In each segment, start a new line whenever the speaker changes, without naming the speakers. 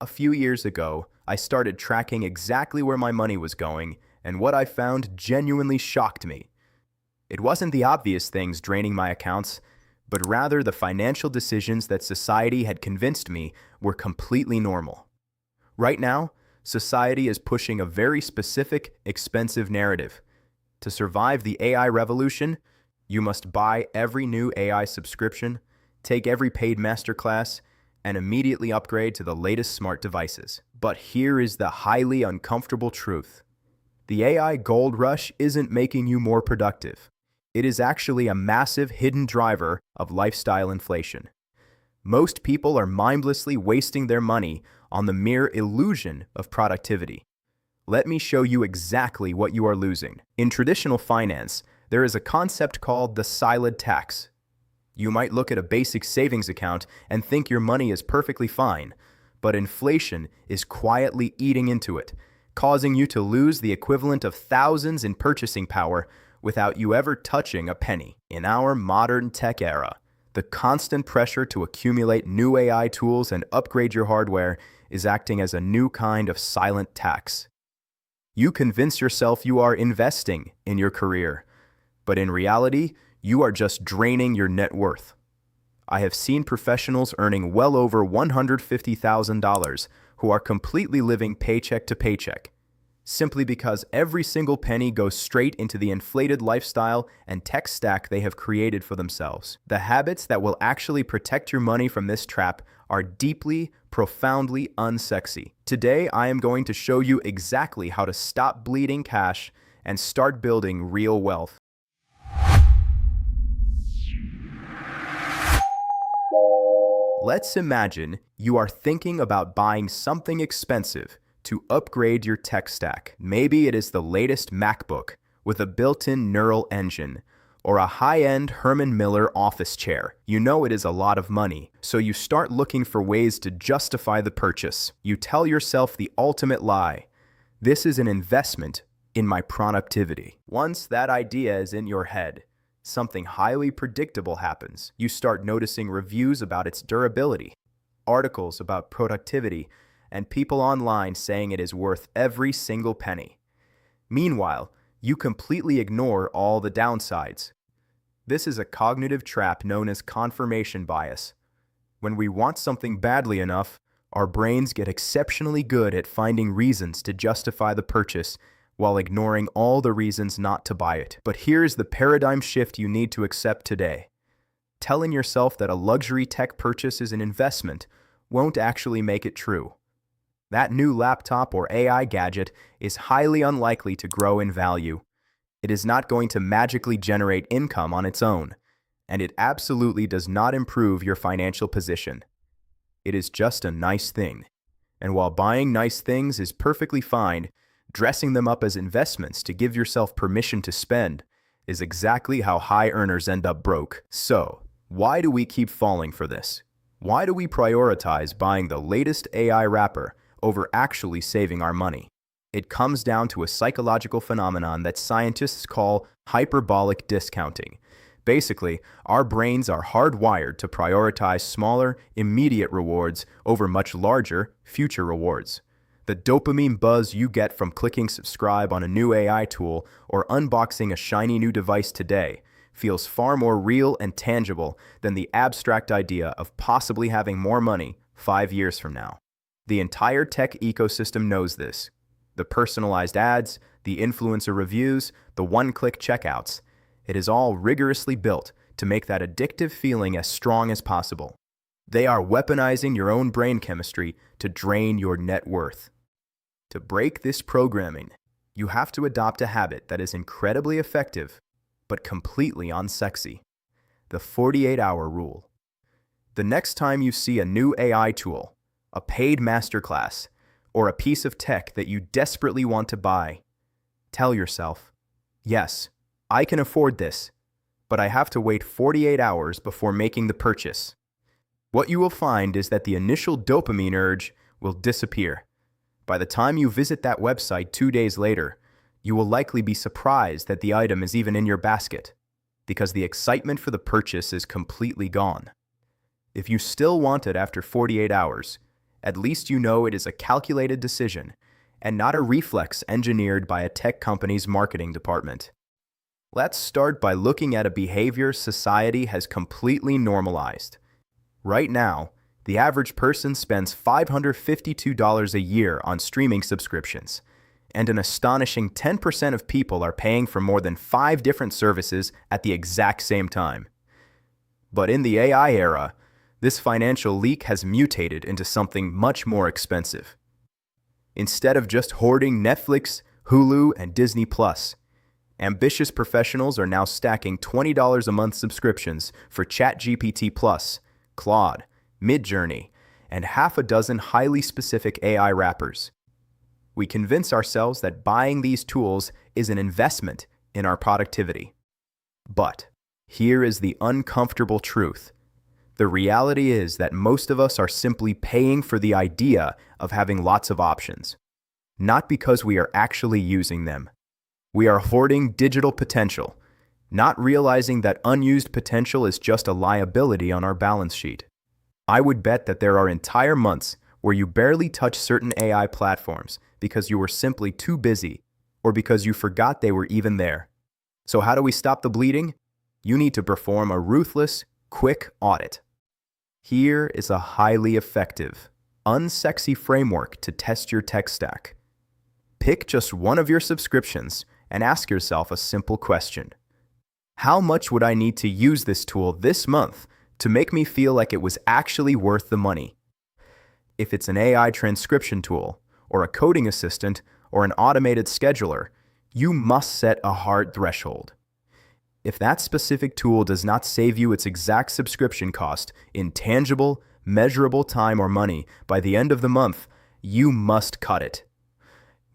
A few years ago, I started tracking exactly where my money was going, and what I found genuinely shocked me. It wasn't the obvious things draining my accounts, but rather the financial decisions that society had convinced me were completely normal. Right now, society is pushing a very specific, expensive narrative. To survive the AI revolution, you must buy every new AI subscription, take every paid masterclass, and immediately upgrade to the latest smart devices. But here is the highly uncomfortable truth. The AI gold rush isn't making you more productive. It is actually a massive hidden driver of lifestyle inflation. Most people are mindlessly wasting their money on the mere illusion of productivity. Let me show you exactly what you are losing. In traditional finance, there is a concept called the silent tax. You might look at a basic savings account and think your money is perfectly fine, but inflation is quietly eating into it, causing you to lose the equivalent of thousands in purchasing power without you ever touching a penny. In our modern tech era, the constant pressure to accumulate new AI tools and upgrade your hardware is acting as a new kind of silent tax. You convince yourself you are investing in your career, but in reality, you are just draining your net worth. I have seen professionals earning well over $150,000 who are completely living paycheck to paycheck, simply because every single penny goes straight into the inflated lifestyle and tech stack they have created for themselves. The habits that will actually protect your money from this trap are deeply, profoundly unsexy. Today, I am going to show you exactly how to stop bleeding cash and start building real wealth. Let's imagine you are thinking about buying something expensive to upgrade your tech stack. Maybe it is the latest MacBook with a built-in neural engine, or a high-end Herman Miller office chair. You know it is a lot of money, so you start looking for ways to justify the purchase. You tell yourself the ultimate lie: this is an investment in my productivity. Once that idea is in your head, something highly predictable happens. You start noticing reviews about its durability, articles about productivity, and people online saying it is worth every single penny. Meanwhile, you completely ignore all the downsides. This is a cognitive trap known as confirmation bias. When we want something badly enough, our brains get exceptionally good at finding reasons to justify the purchase while ignoring all the reasons not to buy it. But here's the paradigm shift you need to accept today. Telling yourself that a luxury tech purchase is an investment won't actually make it true. That new laptop or AI gadget is highly unlikely to grow in value. It is not going to magically generate income on its own, and it absolutely does not improve your financial position. It is just a nice thing. And while buying nice things is perfectly fine, dressing them up as investments to give yourself permission to spend is exactly how high earners end up broke. So, why do we keep falling for this? Why do we prioritize buying the latest AI wrapper over actually saving our money? It comes down to a psychological phenomenon that scientists call hyperbolic discounting. Basically, our brains are hardwired to prioritize smaller, immediate rewards over much larger, future rewards. The dopamine buzz you get from clicking subscribe on a new AI tool or unboxing a shiny new device today feels far more real and tangible than the abstract idea of possibly having more money 5 years from now. The entire tech ecosystem knows this. The personalized ads, the influencer reviews, the one-click checkouts. It is all rigorously built to make that addictive feeling as strong as possible. They are weaponizing your own brain chemistry to drain your net worth. To break this programming, you have to adopt a habit that is incredibly effective, but completely unsexy. The 48-hour rule. The next time you see a new AI tool, a paid masterclass, or a piece of tech that you desperately want to buy, tell yourself, yes, I can afford this, but I have to wait 48 hours before making the purchase. What you will find is that the initial dopamine urge will disappear. By the time you visit that website 2 days later, you will likely be surprised that the item is even in your basket, because the excitement for the purchase is completely gone. If you still want it after 48 hours, At least you know it is a calculated decision and not a reflex engineered by a tech company's marketing department. Let's start by looking at a behavior society has completely normalized. Right now, the average person spends $552 a year on streaming subscriptions, and an astonishing 10% of people are paying for more than 5 different services at the exact same time. But in the AI era, this financial leak has mutated into something much more expensive. Instead of just hoarding Netflix, Hulu, and Disney Plus, ambitious professionals are now stacking $20 a month subscriptions for ChatGPT Plus, Claude, Midjourney, and half a dozen highly specific AI wrappers. We convince ourselves that buying these tools is an investment in our productivity. But here is the uncomfortable truth. The reality is that most of us are simply paying for the idea of having lots of options, not because we are actually using them. We are hoarding digital potential, not realizing that unused potential is just a liability on our balance sheet. I would bet that there are entire months where you barely touch certain AI platforms because you were simply too busy or because you forgot they were even there. So how do we stop the bleeding? You need to perform a ruthless, quick audit. Here is a highly effective, unsexy framework to test your tech stack. Pick just one of your subscriptions and ask yourself a simple question. How much would I need to use this tool this month to make me feel like it was actually worth the money? If it's an AI transcription tool, or a coding assistant, or an automated scheduler, you must set a hard threshold. If that specific tool does not save you its exact subscription cost in tangible, measurable time or money by the end of the month, you must cut it.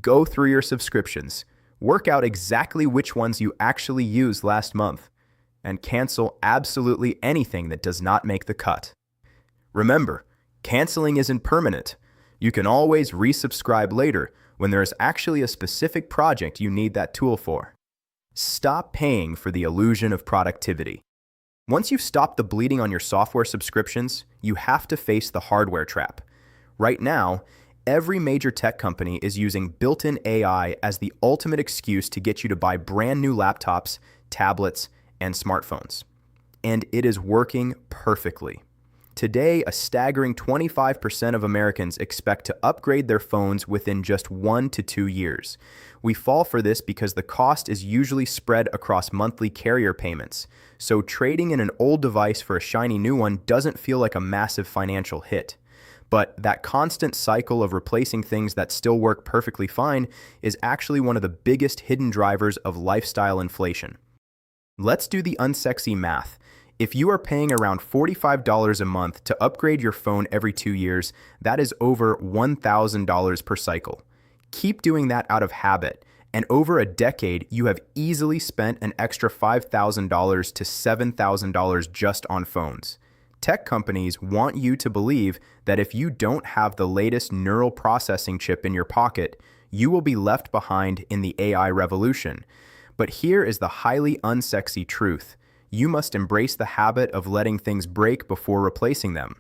Go through your subscriptions, work out exactly which ones you actually used last month, and cancel absolutely anything that does not make the cut. Remember, canceling isn't permanent. You can always resubscribe later when there is actually a specific project you need that tool for. Stop paying for the illusion of productivity. Once you've stopped the bleeding on your software subscriptions, you have to face the hardware trap. Right now, every major tech company is using built-in AI as the ultimate excuse to get you to buy brand new laptops, tablets, and smartphones. And it is working perfectly. Today, a staggering 25% of Americans expect to upgrade their phones within just 1 to 2 years. We fall for this because the cost is usually spread across monthly carrier payments, so trading in an old device for a shiny new one doesn't feel like a massive financial hit. But that constant cycle of replacing things that still work perfectly fine is actually one of the biggest hidden drivers of lifestyle inflation. Let's do the unsexy math. If you are paying around $45 a month to upgrade your phone every 2 years, that is over $1,000 per cycle. Keep doing that out of habit, and over a decade, you have easily spent an extra $5,000 to $7,000 just on phones. Tech companies want you to believe that if you don't have the latest neural processing chip in your pocket, you will be left behind in the AI revolution. But here is the highly unsexy truth. You must embrace the habit of letting things break before replacing them.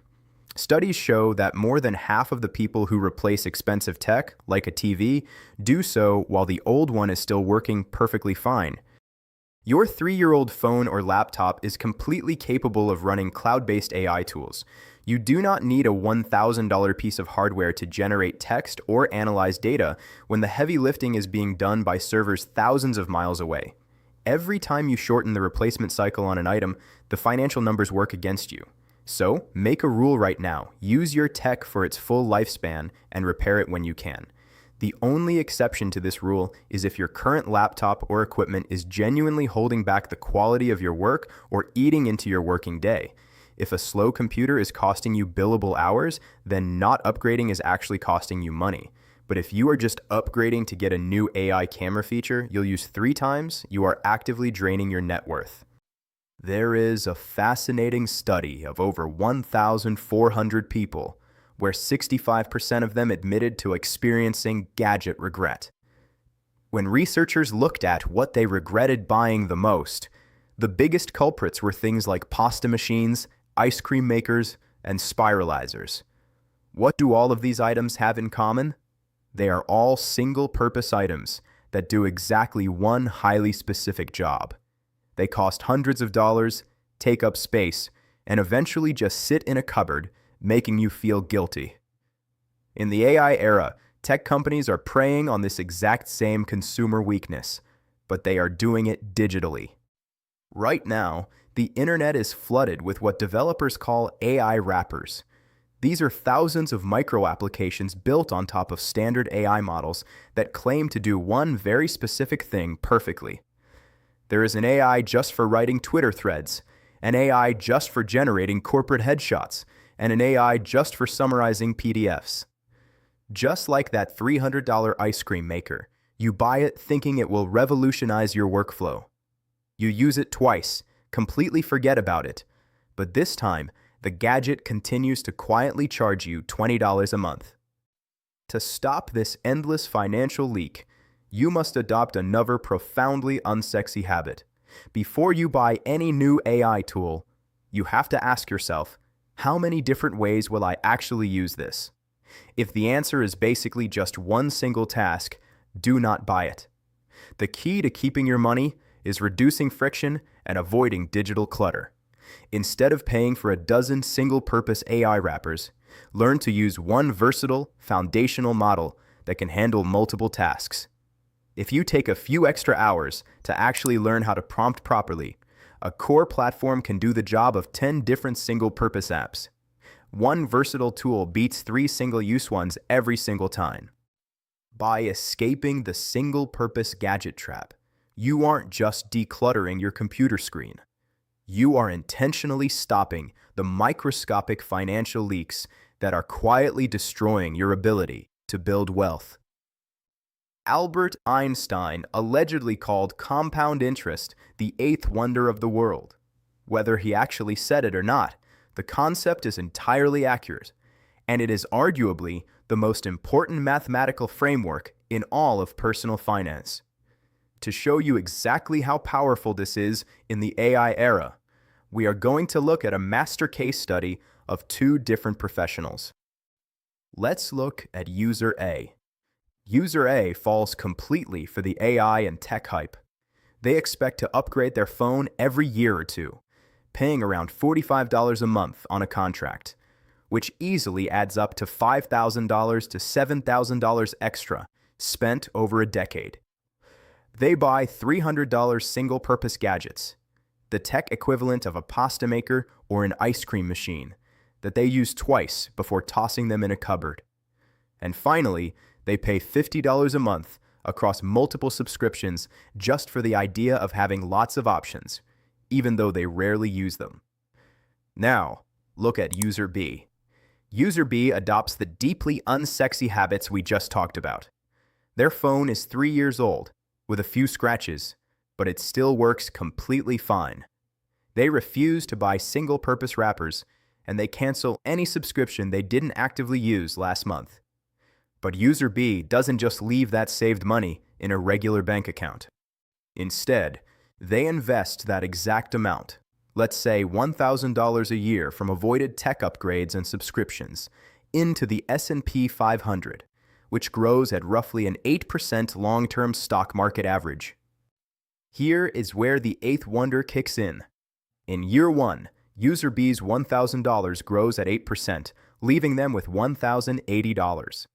Studies show that more than half of the people who replace expensive tech, like a TV, do so while the old one is still working perfectly fine. Your 3-year-old phone or laptop is completely capable of running cloud-based AI tools. You do not need a $1,000 piece of hardware to generate text or analyze data when the heavy lifting is being done by servers thousands of miles away. Every time you shorten the replacement cycle on an item, the financial numbers work against you. So, make a rule right now. Use your tech for its full lifespan and repair it when you can. The only exception to this rule is if your current laptop or equipment is genuinely holding back the quality of your work or eating into your working day. If a slow computer is costing you billable hours, then not upgrading is actually costing you money. But if you are just upgrading to get a new AI camera feature you'll use 3 times, you are actively draining your net worth. There is a fascinating study of over 1,400 people where 65% of them admitted to experiencing gadget regret. When researchers looked at what they regretted buying the most, the biggest culprits were things like pasta machines, ice cream makers, and spiralizers. What do all of these items have in common? They are all single-purpose items that do exactly one highly specific job. They cost hundreds of dollars, take up space, and eventually just sit in a cupboard, making you feel guilty. In the AI era, tech companies are preying on this exact same consumer weakness, but they are doing it digitally. Right now, the internet is flooded with what developers call AI wrappers. These are thousands of micro-applications built on top of standard AI models that claim to do one very specific thing perfectly. There is an AI just for writing Twitter threads, an AI just for generating corporate headshots, and an AI just for summarizing PDFs. Just like that $300 ice cream maker, you buy it thinking it will revolutionize your workflow. You use it twice, completely forget about it, but this time, the gadget continues to quietly charge you $20 a month. To stop this endless financial leak, you must adopt another profoundly unsexy habit. Before you buy any new AI tool, you have to ask yourself, how many different ways will I actually use this? If the answer is basically just one single task, do not buy it. The key to keeping your money is reducing friction and avoiding digital clutter. Instead of paying for a dozen single-purpose AI wrappers, learn to use one versatile, foundational model that can handle multiple tasks. If you take a few extra hours to actually learn how to prompt properly, a core platform can do the job of 10 different single-purpose apps. One versatile tool beats 3 single-use ones every single time. By escaping the single-purpose gadget trap, you aren't just decluttering your computer screen. You are intentionally stopping the microscopic financial leaks that are quietly destroying your ability to build wealth. Albert Einstein allegedly called compound interest the eighth wonder of the world. Whether he actually said it or not, the concept is entirely accurate, and it is arguably the most important mathematical framework in all of personal finance. To show you exactly how powerful this is in the AI era, we are going to look at a master case study of 2 different professionals. Let's look at User A. User A falls completely for the AI and tech hype. They expect to upgrade their phone every year or two, paying around $45 a month on a contract, which easily adds up to $5,000 to $7,000 extra spent over a decade. They buy $300 single-purpose gadgets, the tech equivalent of a pasta maker or an ice cream machine, that they use twice before tossing them in a cupboard. And finally, they pay $50 a month across multiple subscriptions just for the idea of having lots of options, even though they rarely use them. Now, look at User B. User B adopts the deeply unsexy habits we just talked about. Their phone is 3 years old, with a few scratches, but it still works completely fine. They refuse to buy single-purpose wrappers, and they cancel any subscription they didn't actively use last month. But User B doesn't just leave that saved money in a regular bank account. Instead, they invest that exact amount, let's say $1,000 a year from avoided tech upgrades and subscriptions, into the S&P 500, which grows at roughly an 8% long-term stock market average. Here is where the eighth wonder kicks in. In year 1, User B's $1,000 grows at 8%, leaving them with $1,080.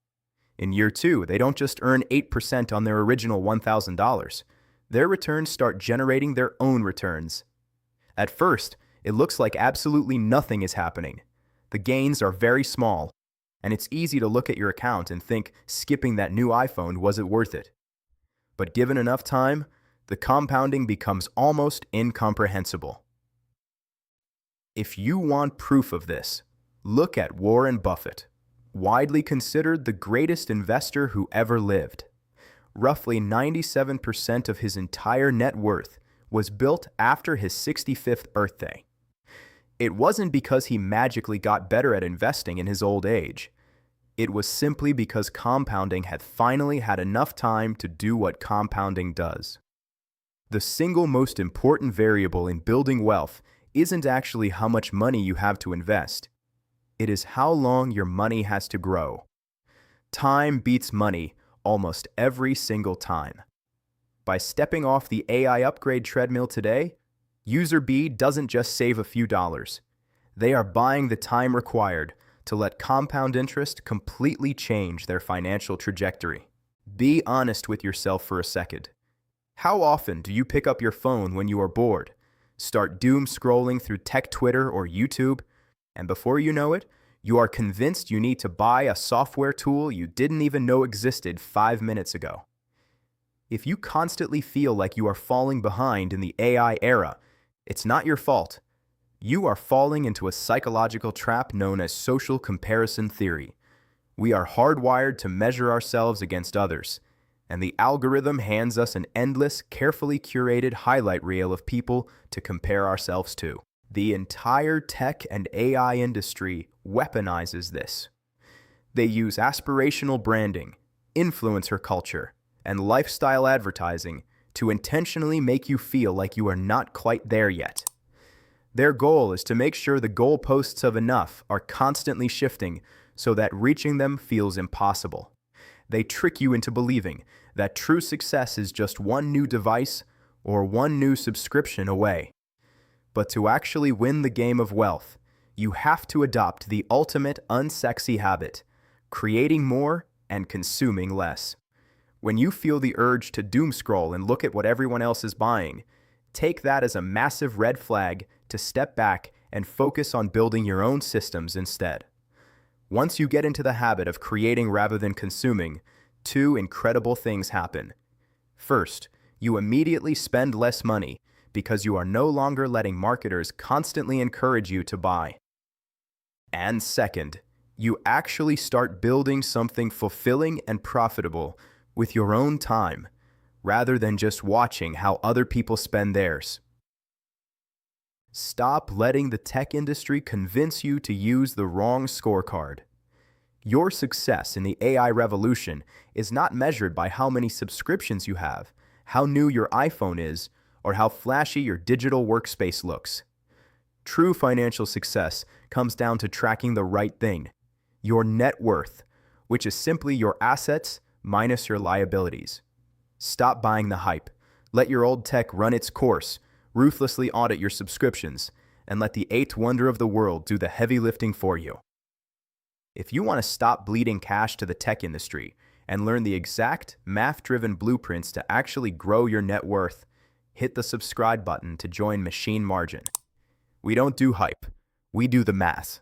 In year 2, they don't just earn 8% on their original $1,000. Their returns start generating their own returns. At first, it looks like absolutely nothing is happening. The gains are very small, and it's easy to look at your account and think skipping that new iPhone wasn't worth it. But given enough time, the compounding becomes almost incomprehensible. If you want proof of this, look at Warren Buffett, widely considered the greatest investor who ever lived. Roughly 97% of his entire net worth was built after his 65th birthday. It wasn't because he magically got better at investing in his old age. It was simply because compounding had finally had enough time to do what compounding does. The single most important variable in building wealth isn't actually how much money you have to invest. It is how long your money has to grow. Time beats money almost every single time. By stepping off the AI upgrade treadmill today, User B doesn't just save a few dollars. They are buying the time required to let compound interest completely change their financial trajectory. Be honest with yourself for a second. How often do you pick up your phone when you are bored, start doom scrolling through tech Twitter or YouTube, and before you know it, you are convinced you need to buy a software tool you didn't even know existed 5 minutes ago? If you constantly feel like you are falling behind in the AI era, it's not your fault. You are falling into a psychological trap known as social comparison theory. We are hardwired to measure ourselves against others, and the algorithm hands us an endless, carefully curated highlight reel of people to compare ourselves to. The entire tech and AI industry weaponizes this. They use aspirational branding, influencer culture, and lifestyle advertising to intentionally make you feel like you are not quite there yet. Their goal is to make sure the goalposts of enough are constantly shifting so that reaching them feels impossible. They trick you into believing that true success is just one new device or one new subscription away. But to actually win the game of wealth, you have to adopt the ultimate unsexy habit, creating more and consuming less. When you feel the urge to doom scroll and look at what everyone else is buying, take that as a massive red flag to step back and focus on building your own systems instead. Once you get into the habit of creating rather than consuming, two incredible things happen. First, you immediately spend less money because you are no longer letting marketers constantly encourage you to buy. And second, you actually start building something fulfilling and profitable with your own time, rather than just watching how other people spend theirs. Stop letting the tech industry convince you to use the wrong scorecard. Your success in the AI revolution is not measured by how many subscriptions you have, how new your iPhone is, or how flashy your digital workspace looks. True financial success comes down to tracking the right thing, your net worth, which is simply your assets minus your liabilities. Stop buying the hype. Let your old tech run its course, ruthlessly audit your subscriptions, and let the eighth wonder of the world do the heavy lifting for you. If you want to stop bleeding cash to the tech industry and learn the exact math-driven blueprints to actually grow your net worth, hit the subscribe button to join Machine Margin. We don't do hype, we do the math.